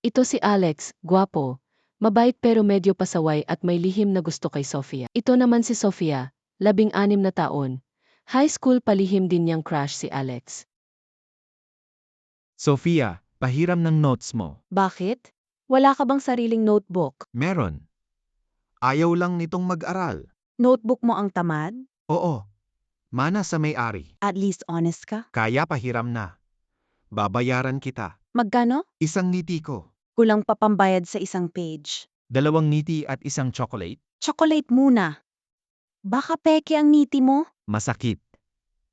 Ito si Alex, gwapo, mabait pero medyo pasaway at may lihim na gusto kay Sofia. Ito naman si Sofia, 16 na taon. High school palihim din niyang crush si Alex. Sofia, pahiram ng notes mo. Bakit? Wala ka bang sariling notebook? Meron. Ayaw lang nitong mag-aral. Notebook mo ang tamad? Oo. Mana sa may-ari. At least honest ka? Kaya pahiram na. Babayaran kita. Magkano? Isang ngiti ko. Kulang pa pambayad sa isang page. 2 ngiti at isang chocolate. Chocolate muna. Baka peke ang ngiti mo? Masakit.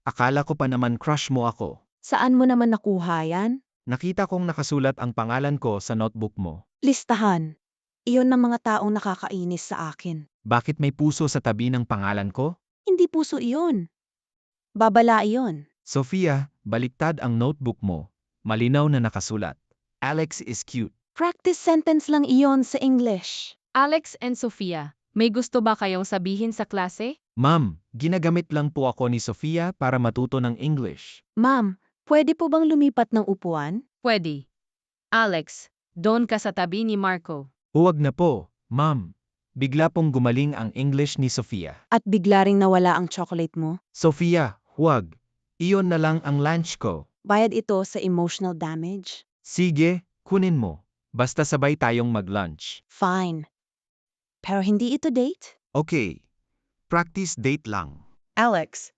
Akala ko pa naman crush mo ako. Saan mo naman nakuha yan? Nakita kong nakasulat ang pangalan ko sa notebook mo. Listahan. Iyon ng mga taong nakakainis sa akin. Bakit may puso sa tabi ng pangalan ko? Hindi puso iyon. Babala iyon. Sofia, baliktad ang notebook mo. Malinaw na nakasulat. Alex is cute. Practice sentence lang iyon sa English. Alex and Sofia, may gusto ba kayong sabihin sa klase? Ma'am, ginagamit lang po ako ni Sofia para matuto ng English. Ma'am, pwede po bang lumipat ng upuan? Pwede. Alex, doon ka sa tabi ni Marco. Huwag na po, ma'am. Bigla pong gumaling ang English ni Sofia. At bigla ring nawala ang chocolate mo? Sofia, huwag. Iyon na lang ang lunch ko. Bayad ito sa emotional damage? Sige, kunin mo. Basta sabay tayong mag-lunch. Fine. Pero hindi ito date? Okay. Practice date lang. Alex,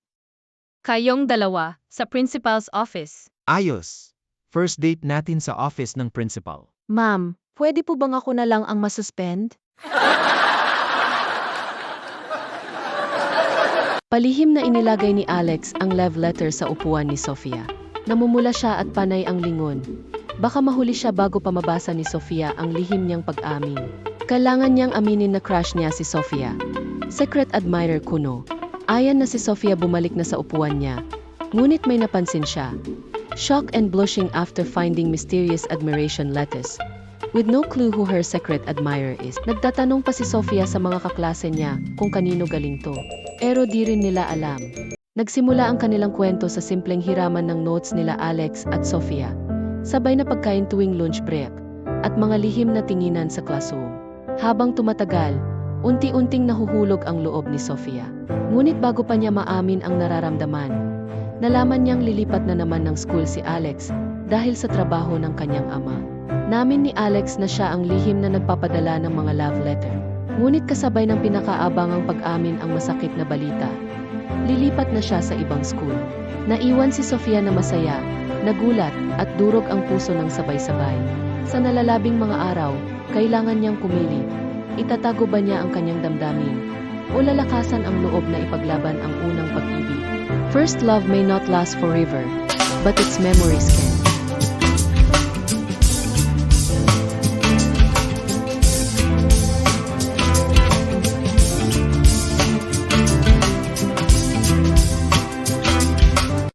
Kayong dalawa, sa principal's office. Ayos. First date natin sa office ng principal. ma'am, pwede po bang ako na lang ang masuspend? Palihim na inilagay ni Alex ang love letter sa upuan ni Sofia. Namumula siya at panay ang lingon. Baka mahuli siya bago pa mabasa ni Sofia ang lihim niyang pag-amin. Kailangan niyang aminin na crush niya si Sofia. Secret admirer kuno. Ayan na si Sofia bumalik na sa upuan niya. Ngunit may napansin siya. Shocked and blushing after finding mysterious admiration letters. With no clue who her secret admirer is, nagtatanong pa si Sofia sa mga kaklase niya kung kanino galing to. Pero di rin nila alam. Nagsimula ang kanilang kwento sa simpleng hiraman ng notes nila Alex at Sofia. Sabay na pagkain tuwing lunch break at mga lihim na tinginan sa classroom. Habang tumatagal, unti-unting nahuhulog ang loob ni Sofia. Ngunit bago pa niya maamin ang nararamdaman, nalaman niyang lilipat na naman ng school si Alex dahil sa trabaho ng kanyang ama. Namin ni Alex na siya ang lihim na nagpapadala ng mga love letter. Ngunit kasabay ng pinakaabangang pag-amin ang masakit na balita. Lilipat na siya sa ibang school. Naiwan si Sofia na masaya, nagulat at durog ang puso ng sabay-sabay. Sa nalalabing mga araw, kailangan niyang pumili. Itatago ba niya ang kanyang damdamin? O lalakasan ang loob na ipaglaban ang unang pag-ibig? First love may not last forever, but its memories can.